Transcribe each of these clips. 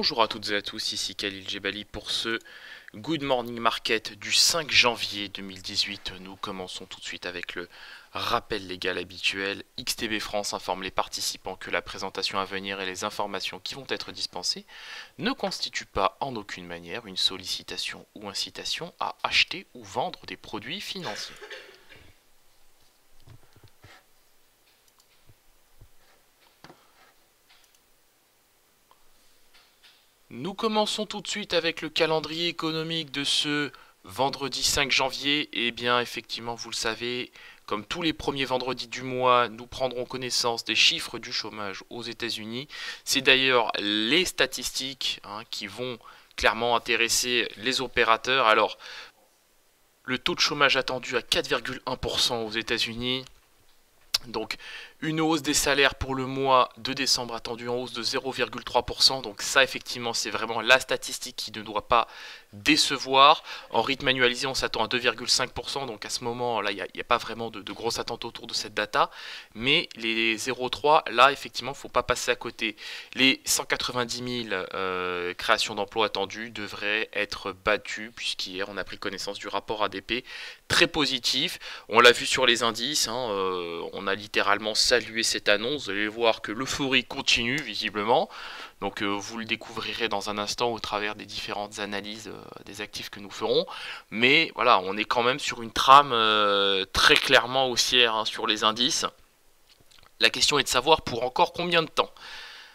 Bonjour à toutes et à tous, ici Khalil Jebali pour ce Good Morning Market du 5 janvier 2018. Nous commençons tout de suite avec le rappel légal habituel. XTB France informe les participants que la présentation à venir et les informations qui vont être dispensées ne constituent pas en aucune manière une sollicitation ou incitation à acheter ou vendre des produits financiers. Nous commençons tout de suite avec le calendrier économique de ce vendredi 5 janvier. Et bien effectivement, vous le savez, comme tous les premiers vendredis du mois, nous prendrons connaissance des chiffres du chômage aux États-Unis. C'est d'ailleurs les statistiques qui vont clairement intéresser les opérateurs. Alors, le taux de chômage attendu à 4,1% aux États-Unis. Donc une hausse des salaires pour le mois de décembre attendue en hausse de 0,3%. Donc ça effectivement c'est vraiment la statistique qui ne doit pas décevoir. En rythme annualisé on s'attend à 2,5%. Donc à ce moment là il n'y a pas vraiment de grosses attentes autour de cette data. Mais les 0,3 là effectivement il ne faut pas passer à côté. Les 190 000 créations d'emplois attendues devraient être battues puisqu'hier on a pris connaissance du rapport ADP très positif. On l'a vu sur les indices, on a littéralement salué cette annonce. Vous allez voir que l'euphorie continue visiblement. Donc vous le découvrirez dans un instant au travers des différentes analyses des actifs que nous ferons. Mais voilà, on est quand même sur une trame très clairement haussière sur les indices. La question est de savoir pour encore combien de temps.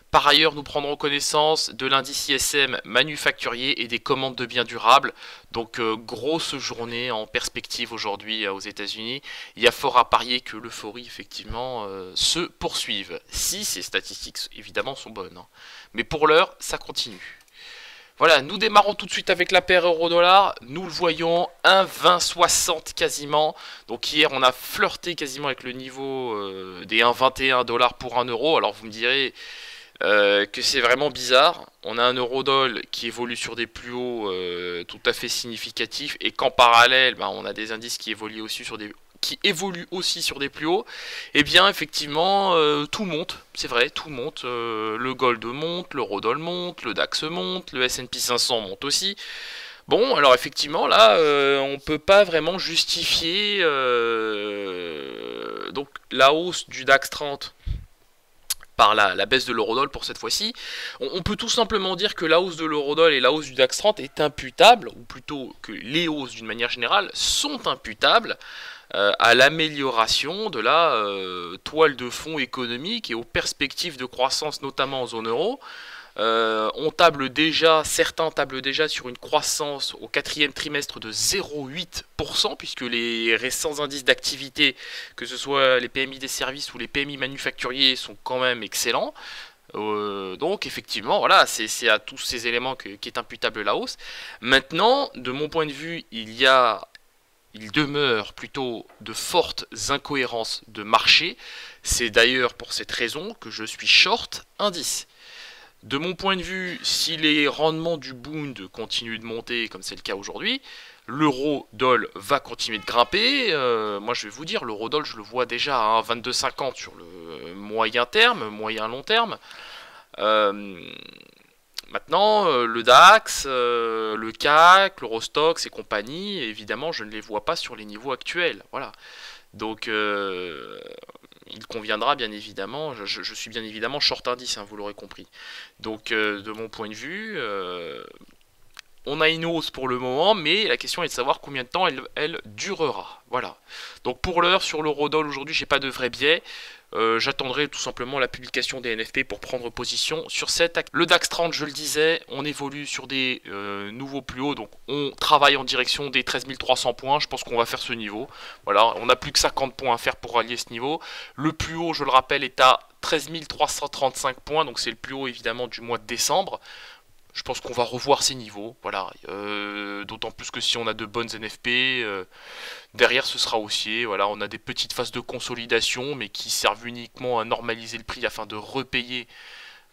Par ailleurs, nous prendrons connaissance de l'indice ISM manufacturier et des commandes de biens durables. Donc, grosse journée en perspective aujourd'hui aux États-Unis. Il y a fort à parier que l'euphorie, effectivement, se poursuive. Si ces statistiques, évidemment, sont bonnes. Mais pour l'heure, ça continue. Voilà, nous démarrons tout de suite avec la paire euro-dollar. Nous le voyons, 1,2060 quasiment. Donc hier, on a flirté quasiment avec le niveau des 1,21 $ pour 1 euro. Alors vous me direz que c'est vraiment bizarre. On a un euro-dollar qui évolue sur des plus hauts tout à fait significatifs et qu'en parallèle, on a des indices qui évoluent aussi sur des plus hauts. Et bien effectivement, tout monte, c'est vrai, tout monte. Le gold monte, l'euro-dollar monte, le DAX monte, le S&P 500 monte aussi. Bon, alors effectivement, là, on peut pas vraiment justifier donc la hausse du DAX 30 par la baisse de l'eurodoll pour cette fois-ci. On peut tout simplement dire que la hausse de l'eurodoll et la hausse du DAX 30 est imputable, ou plutôt que les hausses d'une manière générale sont imputables à l'amélioration de la toile de fond économique et aux perspectives de croissance notamment en zone euro. Certains tablent déjà sur une croissance au quatrième trimestre de 0,8%, puisque les récents indices d'activité, que ce soit les PMI des services ou les PMI manufacturiers, sont quand même excellents. Donc effectivement, voilà, c'est à tous ces éléments qu'est imputable la hausse. Maintenant, de mon point de vue, il demeure plutôt de fortes incohérences de marché. C'est d'ailleurs pour cette raison que je suis short indice. De mon point de vue, si les rendements du Bund continuent de monter, comme c'est le cas aujourd'hui, l'euro-dollar va continuer de grimper. Moi, je vais vous dire, l'euro-dollar, je le vois déjà à 22,50 sur le moyen terme, moyen-long terme. Maintenant, le DAX, le CAC, l'Eurostoxx et compagnie, évidemment, je ne les vois pas sur les niveaux actuels. Voilà. Donc, il conviendra bien évidemment, je suis bien évidemment short indice, vous l'aurez compris. Donc de mon point de vue, on a une hausse pour le moment, mais la question est de savoir combien de temps elle durera. Voilà. Donc pour l'heure, sur l'eurodoll aujourd'hui, j'ai pas de vrai biais. J'attendrai tout simplement la publication des NFP pour prendre position sur cette acte. Le DAX 30, je le disais, on évolue sur des nouveaux plus hauts, donc on travaille en direction des 13 300 points. Je pense qu'on va faire ce niveau. Voilà, on n'a plus que 50 points à faire pour rallier ce niveau. Le plus haut, je le rappelle, est à 13 335 points, donc c'est le plus haut évidemment du mois de décembre. Je pense qu'on va revoir ces niveaux, voilà. D'autant plus que si on a de bonnes NFP, derrière ce sera haussier. Voilà, on a des petites phases de consolidation, mais qui servent uniquement à normaliser le prix afin de repayer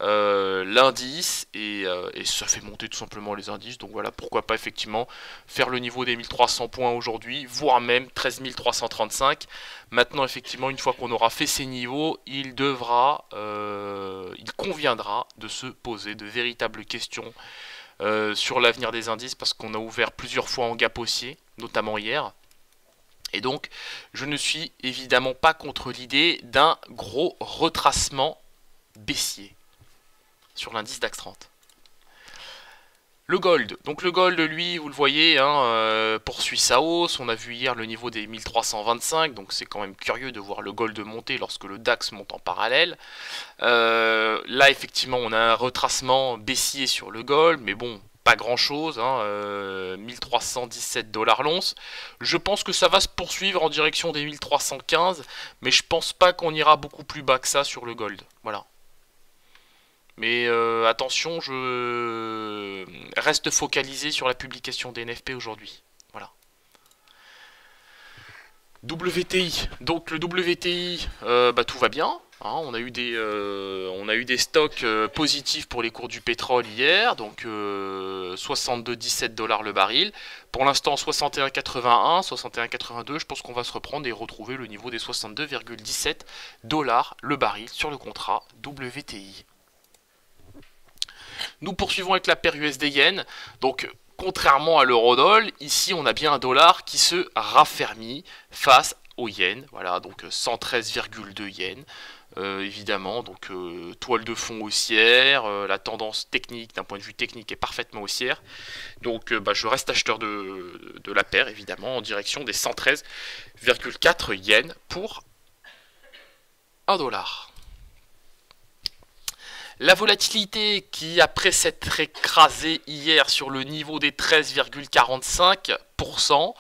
l'indice et ça fait monter tout simplement les indices. Donc voilà, pourquoi pas effectivement faire le niveau des 1300 points aujourd'hui, voire même 13 335. Maintenant effectivement, une fois qu'on aura fait ces niveaux, il conviendra de se poser de véritables questions sur l'avenir des indices, parce qu'on a ouvert plusieurs fois en gap haussier, notamment hier. Et donc, je ne suis évidemment pas contre l'idée d'un gros retracement baissier sur l'indice DAX 30. Le gold. Donc le gold, lui, vous le voyez, hein, poursuit sa hausse. On a vu hier le niveau des 1325, donc c'est quand même curieux de voir le gold monter lorsque le DAX monte en parallèle. Là, effectivement, on a un retracement baissier sur le gold, mais bon, pas grand chose, hein, 1317 $ l'once. Je pense que ça va se poursuivre en direction des 1315, mais je pense pas qu'on ira beaucoup plus bas que ça sur le gold. Voilà. Mais attention, je reste focalisé sur la publication des NFP aujourd'hui. Voilà. WTI. Donc le WTI, tout va bien. Hein, on a eu des stocks positifs pour les cours du pétrole hier, donc 62,17 $ le baril. Pour l'instant 61,81, 61,82. Je pense qu'on va se reprendre et retrouver le niveau des 62,17 $ le baril sur le contrat WTI. Nous poursuivons avec la paire USD-Yen. Donc, contrairement à l'eurodoll, ici on a bien un dollar qui se raffermit face au yen. Voilà, donc 113,2 yens. Évidemment, donc toile de fond haussière. La tendance technique, d'un point de vue technique, est parfaitement haussière. Donc, je reste acheteur de la paire, évidemment, en direction des 113,4 yens pour 1 dollar. La volatilité qui, après s'être écrasée hier sur le niveau des 13,45%,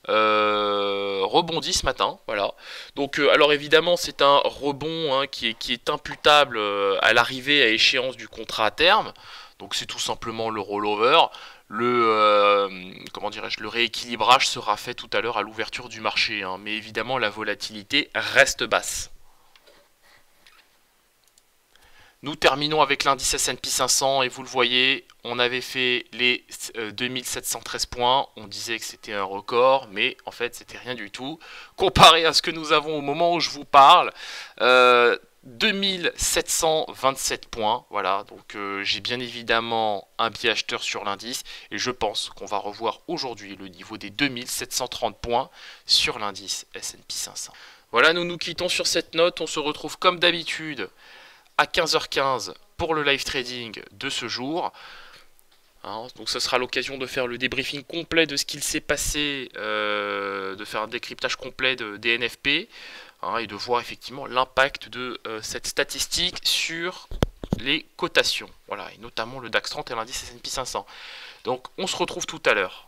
rebondit ce matin. Voilà. Donc, alors évidemment, c'est un rebond qui est imputable à l'arrivée à échéance du contrat à terme. Donc, c'est tout simplement le rollover. Le rééquilibrage sera fait tout à l'heure à l'ouverture du marché. Hein. Mais évidemment, la volatilité reste basse. Nous terminons avec l'indice S&P 500 et vous le voyez, on avait fait les 2713 points, on disait que c'était un record, mais en fait c'était rien du tout. Comparé à ce que nous avons au moment où je vous parle, 2727 points, voilà, donc j'ai bien évidemment un biais acheteur sur l'indice et je pense qu'on va revoir aujourd'hui le niveau des 2730 points sur l'indice S&P 500. Voilà, nous nous quittons sur cette note, on se retrouve comme d'habitude à 15h15 pour le live trading de ce jour. Hein, donc ce sera l'occasion de faire le débriefing complet de ce qu'il s'est passé, de faire un décryptage complet des NFP, hein, et de voir effectivement l'impact de cette statistique sur les cotations. Voilà, et notamment le DAX 30 et l'indice S&P 500. Donc on se retrouve tout à l'heure.